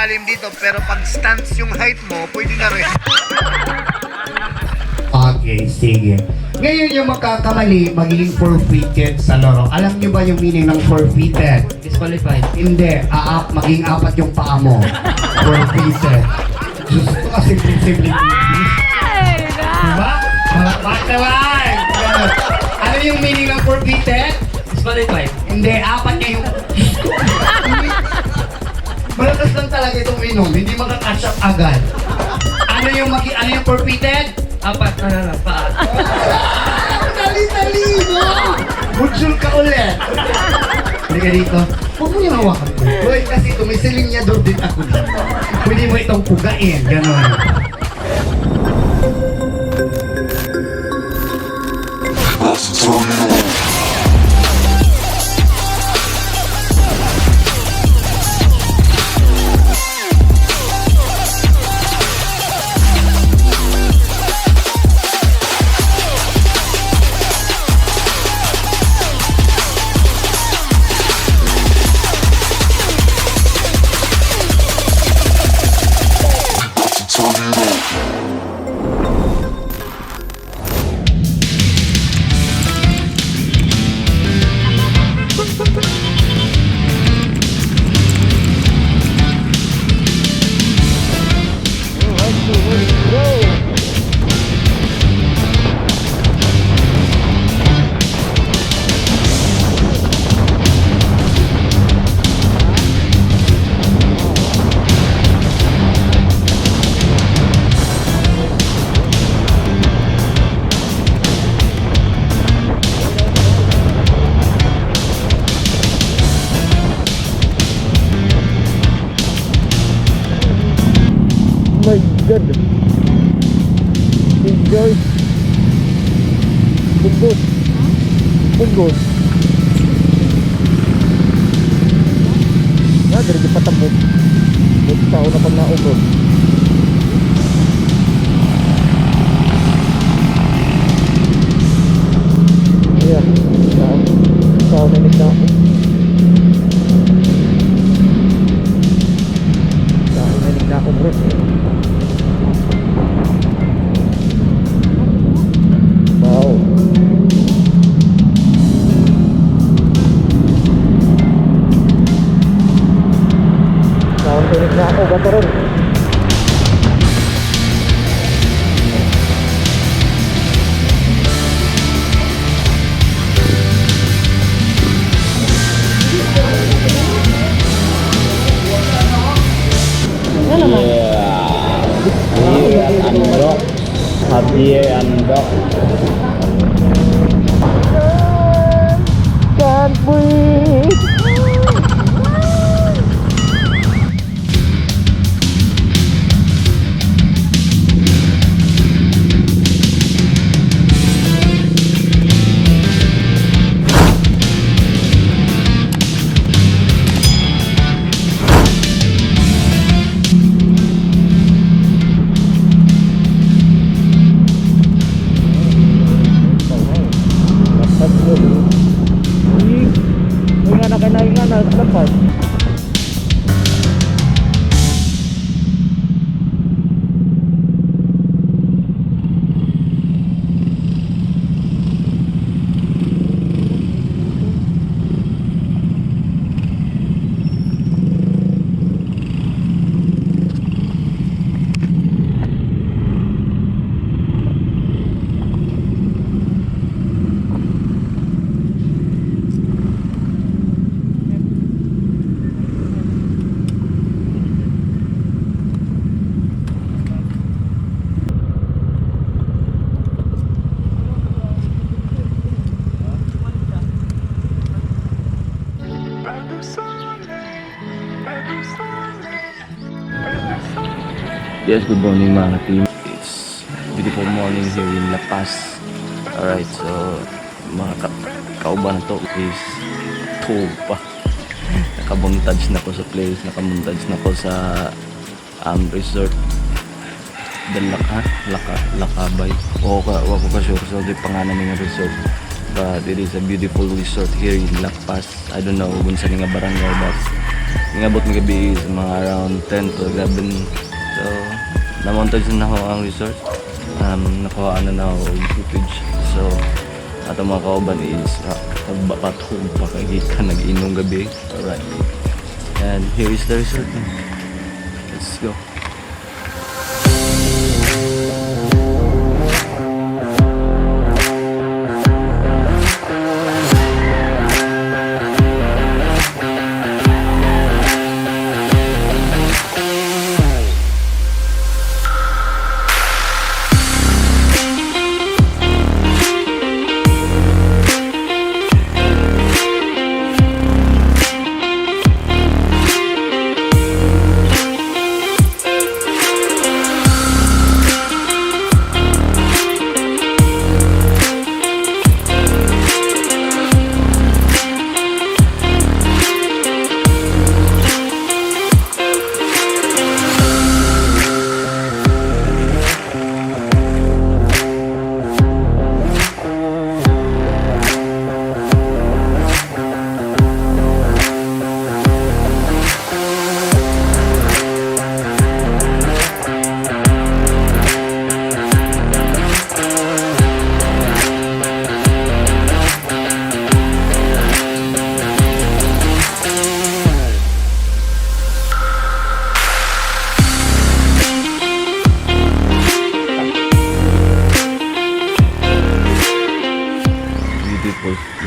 malalim dito, pero pag stance yung height mo, pwede na rin. Okay, sige. Ngayon yung magkakamali, magiging forfeited sa laro. Alam niyo ba yung meaning ng forfeited? Disqualified. Hindi, maging apat yung paa mo. Forfeited. Diyos ko kasi simple English. Diba? Malakpak naman! Ganun. Ano yung meaning ng forfeited? Disqualified. Hindi, apat niya yung... Malakas lang talaga itong inom, hindi makakatch up agad. Ano yung forfeited? Apat na lang paa. Dali-dali mo! Budsul ka ulit! Halika dito. Huwag mo yung hawakan ko. Uy, kasi tumisilingyador din ako dyan. Pwede mo itong pugain. Ganon. My God. Enjoy. Bugos. Bugos. Ya, dari patabog. Tao na pag naugod. Iya, tao na nagdako. Tao na nagdako, bro. Wow. Tahun tulis na ako, gato rin. Javier Andok. Can't breathe. Lepas. Yes, good morning mga team. It's beautiful morning here in La Paz. Alright, so mga kauban to is Tupa. Nakamontage na ko sa place, nakamontage na ko sa resort Lakabay. O wako ka sure so di pangalan ng resort. But it is a beautiful resort here in La Paz. I don't know kung saan nga barangay, but Ngabot ng gabi is mga around 10 to 11. So, na-montage na ako ang resort. Nakuha na ako footage. So, ato mga kauban is patong pakagita nag-inom gabi. Alright. And here is the resort. Let's go.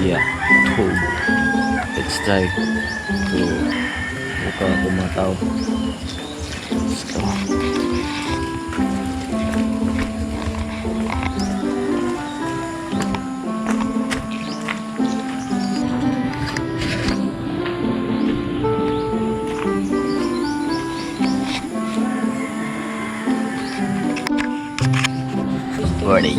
Yeah, toad. Let's try to buka ang mga tao. Let's go. Ready.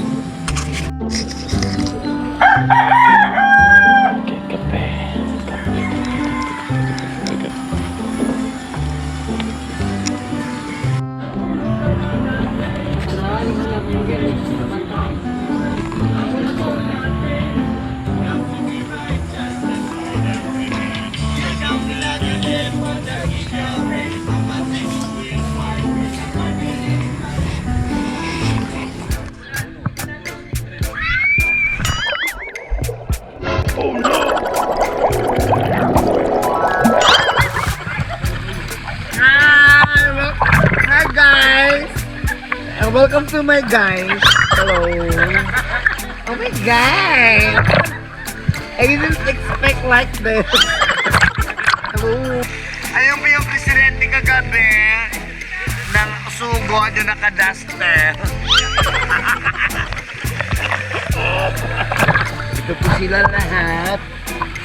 Hi guys! Welcome to my guys. Hello. Oh my god! I didn't expect like this. Hello. Ayun po yung presidente kagabi ng sugod yung naka-duster. Ito po sila lahat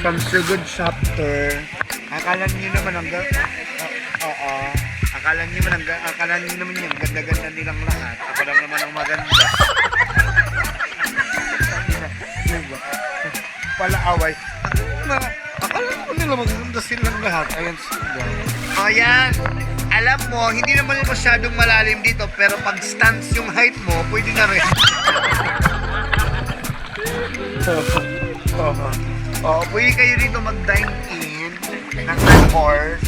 from Sugod Chapter. Akala niyo naman hanggang oo. Akala niyo naman yung ganda-ganda nilang lahat. Ako lang naman ang maganda. Diba? Palaaway. Akala ko nila maganda silang lahat. Ayan sila. Ayan. Alam mo, hindi naman yung masyadong malalim dito, pero pag stance yung height mo, pwede na rin. Pwede kayo dito mag-dine in ng Red Horse.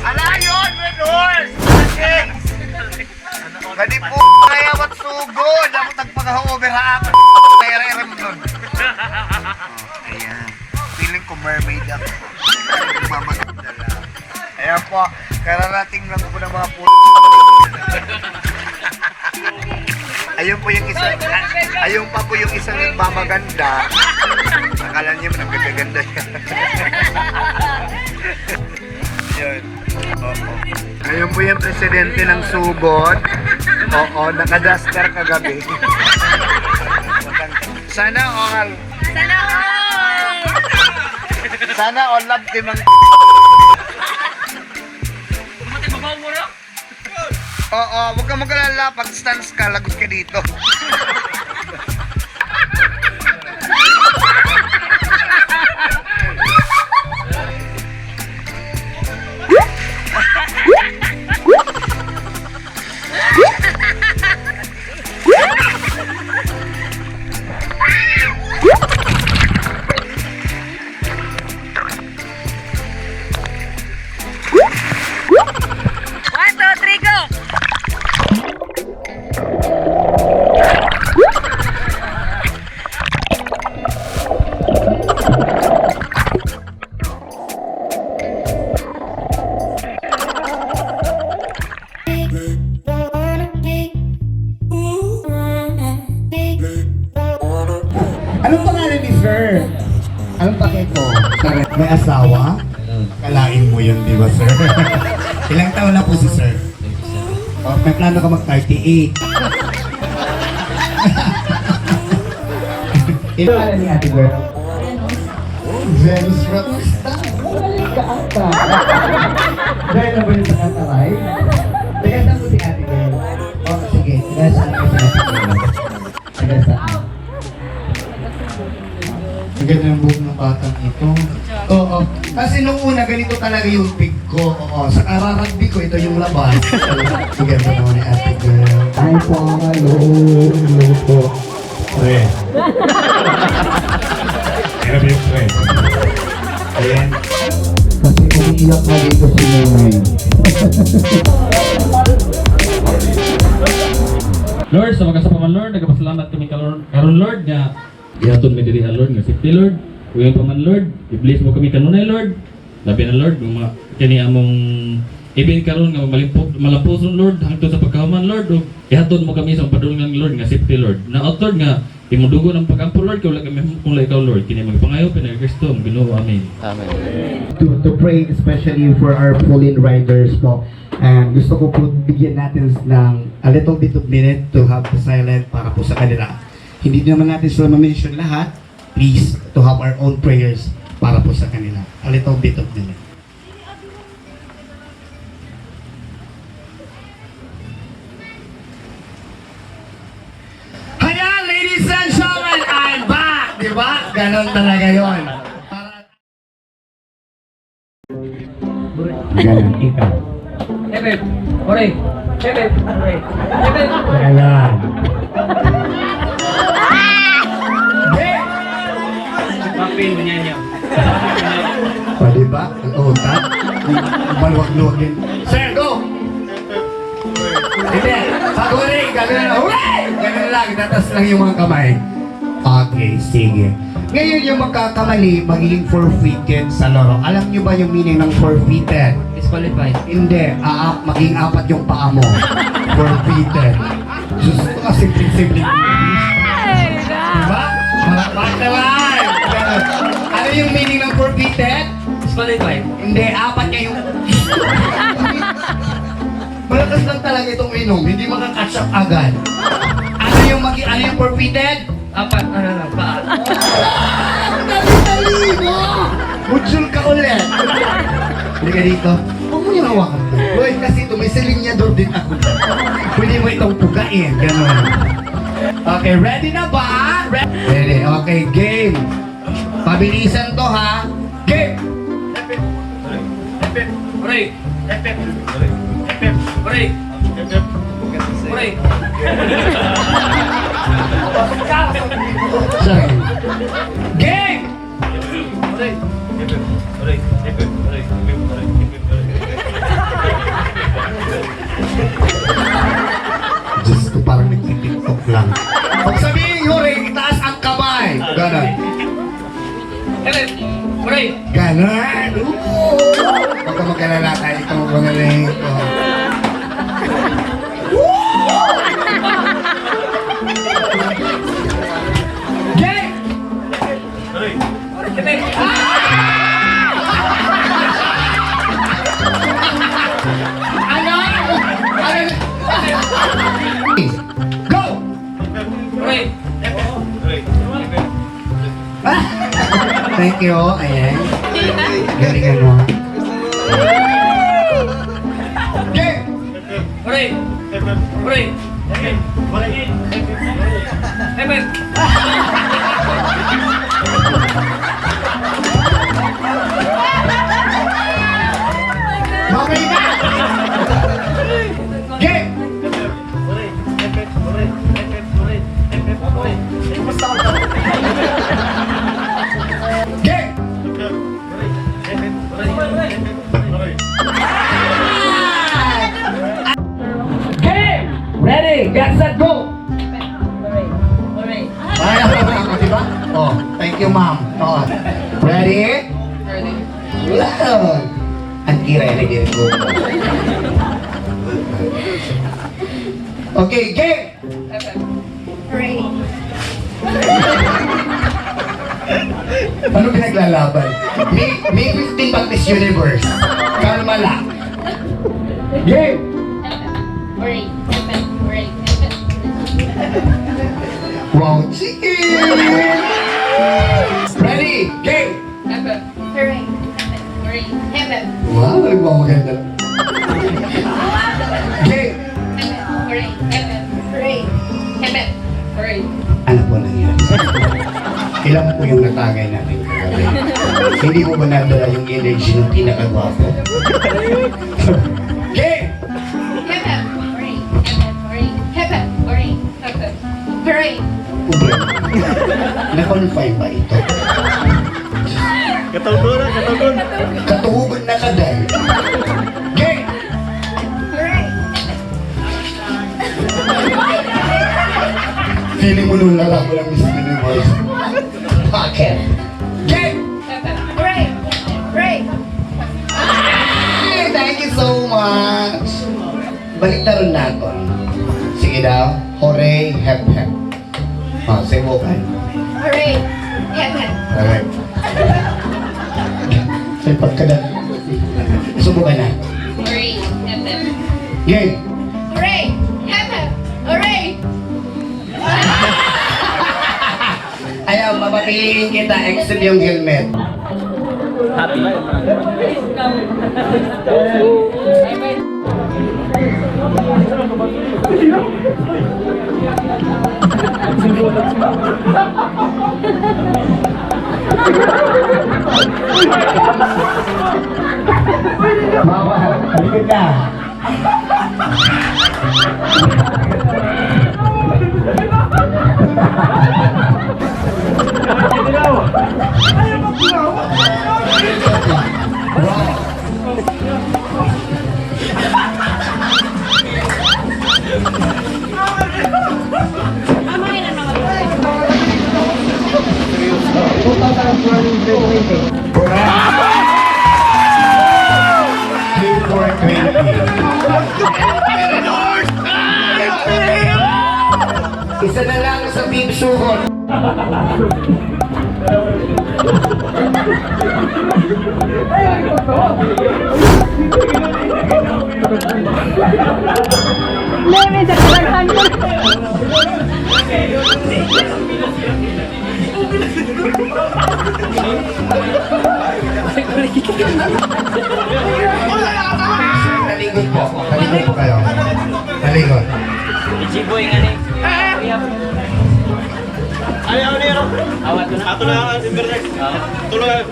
Ala yun, Red Horse! Gani po kaya wat sugod. Ako tagpag-over ha ako. Kaya-rem nun. Ayan. Feeling ko mermaid ako. Mamaganda lang. Ayan po. Kararating lang po ng mga ayun po yung isa. Ayun pa po yung isang nagmamaganda. Akala niyo man ang ganda-ganda yan. Yun. Oo. Ayun po yung presidente ng Sugod. Oo, naka-duster kagabi. Sana all. Sana all! Sana all love team ang oo, huwag kang mag-alala. Pag stance ka, lagot ka dito. May asawa? Kalain mo yun, di ba, sir? Ilang taon na po si sir? Oh, may plano ka mag-38. Ito pala ni ate girl. Venus Rocksta. Magaling ka ata. Dahil na ba yung sa kataray? Maganda po si ate girl. Oh, sige. Saan ka si ate girl? Sige, saan? Ang ganda ng buhok ng batang ito. Oo. Kasi nung una, ganito talaga yung pig ko. Oo. Sa kararagbi ko, ito yung labas. Ang ganda naman ni ate girl. Ay po, hello po. Pre. Pero yung pre. Ayan. Kasi umiiyak na dito si Noy. Lord, sa mga kasapaman Lord, nagpasalamat kami karon Lord nga gihatod mi diri Lord nga safety Lord. Uyon pa man Lord, i-bless mo kami kanunay Lord. Labi na Lord, mga kini among ibig karon nga malampuson Lord hangtod sa pagkahuman Lord. O ihatod mo kami sa padulungan Lord nga safety Lord. Na Lord nga imudugo ng pagampo Lord kung wala ikaw Lord. Kini magpangayo pinag Kristo ang Ginoo. Amen. Amen. To pray especially for our fallen riders po. And gusto ko po bigyan natin ng a little bit of minute to have the silent para po sa kanila. Hindi naman natin sila ma-mention lahat. Please, to have our own prayers para po sa kanila. A little bit of minute. Ayan, ladies and gentlemen, I'm back! Di ba? Ganon talaga yun. Ganon, ikaw. Ebeb, ore. Ebeb, ore. Ebeb, Ayan. Mapin mo niya niya. O, diba? Ang utak. Maluwag-luwag din. Sir, go! Hindi. Bago rin. Gano'n lang. Hooray! Gano'n lang. Tatas lang yung mga kamay. Okay, sige. Ngayon yung magkakamali, magiging forfeited sa laro. Alam nyo ba yung meaning ng forfeited? Disqualified. Hindi. Maging apat yung paa mo. Forfeited. Diyos ko kasi simple diba? Mga naman! Ano yung meaning ng forfeited? Disqualified. Hindi, apat niya yung... Malakas lang talaga itong inom, hindi makakatch up agad. Ano yung forfeited? Apat, lang, paa. Dali-dali mo! Mutsul ka ulit! Hindi ka dito. Huwag mo yung hawakan to. Uy, kasi ito, may silinyador din ako. Pwede mo itong pugain, gano'n. Okay, ready na ba? Ready, okay, game. Pabilisan to ha. Game! Ore. Ore. Ore. Sorry. Game! Diyos ko, parang nag-tiktok lang. Pag sabihin nyo rin, itaas ang kamay. Ganon. Ebeb, ore. Ganon. Huwag ka magkalala tayo ito. Magaling ito. Game! Ebeb. Ano? Go! Ore. Thank you. Ayan. Galingan mo. Game! Ore. Ore. Ebeb. Okay na! Game! Game! Game! Ready? Get set, go! Ay, diba? Oh, thank you, ma'am. Oh. Ready? Wow! Ang kira-kira ko. Okay, game! Ano pinaglalaban? May 15 pang Miss Universe. Kalma lang. Game! Hooray. Hooray. Wow, chicken! Ready? Game! Hooray. Hooray. Wow, nagmamaganda. Game! Hooray. Hooray. Hooray. Ano po nangyari? Ilan po yung natagay natin kagabi? Hindi mo ba nadala yung energy ng pinakagwapo? Game! Hooray. Hooray. Hooray. Hooray. Ubre. Na-confine ba ito? Katuhugan na kaday. Game! Hooray. Feeling mo nung lalako lang Miss Universe. Bakit? Game! Hooray. Hooray. Ay, thank you so much! Baliktaran natin. Sige daw. Hooray, hep hep. Sibukan. Hooray. Correct. Say pagkadat. Subukan na. Hooray. Game! Hooray. Hooray. Ayaw, mapapiliin kita except yung helmet. Mama, halika ka. Isa na lang sa big suhon. Talikod po. Talikod po kayo. Talikod. Ichiboy nga ni. Ayaw ni Ero. Awat na. Ato na ang Bernard. Tulungan.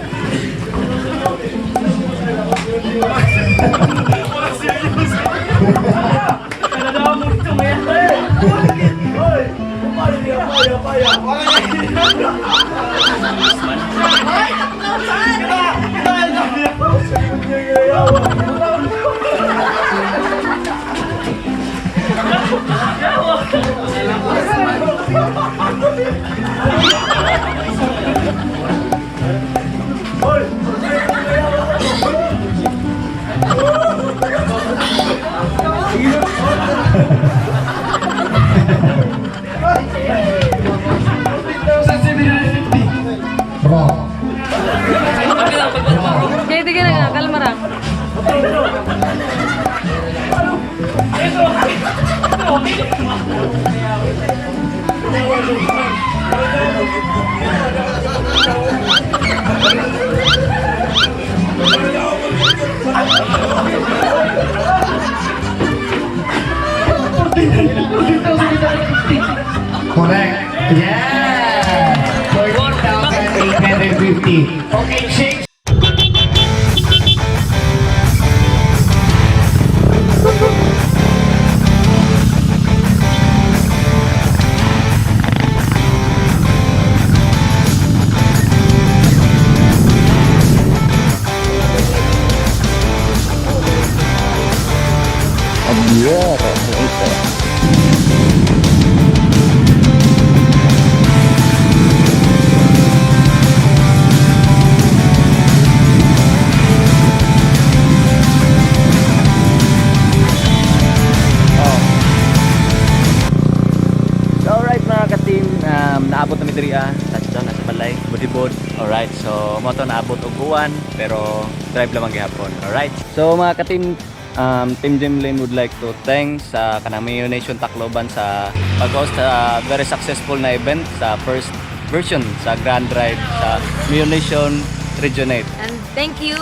Bro. Kaya ito na kalma ra. Correct. Yeah. 14,850. Okay, shake. So alright mga ka-team, naabot na diri sa Balay, Budibod. Alright. Alright, so mo to naabot og buwan pero drive lamang gihapon. Alright. So mga ka-team, Team Jim Lane would like to thank sa kanang Mayo Nation Tacloban sa pag-host sa very successful na event sa first version sa Grand Ride sa Mayo Nation Region 8. And thank you,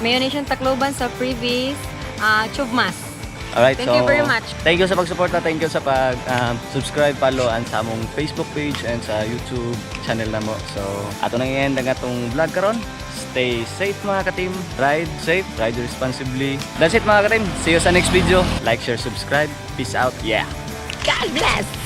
Mayo Nation Tacloban sa previous Chubmas. Alright, Thank you very much. Thank you sa pagsuporta, thank you sa pag-subscribe, follow and sa among Facebook page and sa YouTube channel na mo. So, ato nang i-end ang atong vlog karon. Stay safe mga ka-team. Ride safe, ride responsibly. That's it mga ka-team. See you sa next video. Like, share, subscribe. Peace out. Yeah. God bless!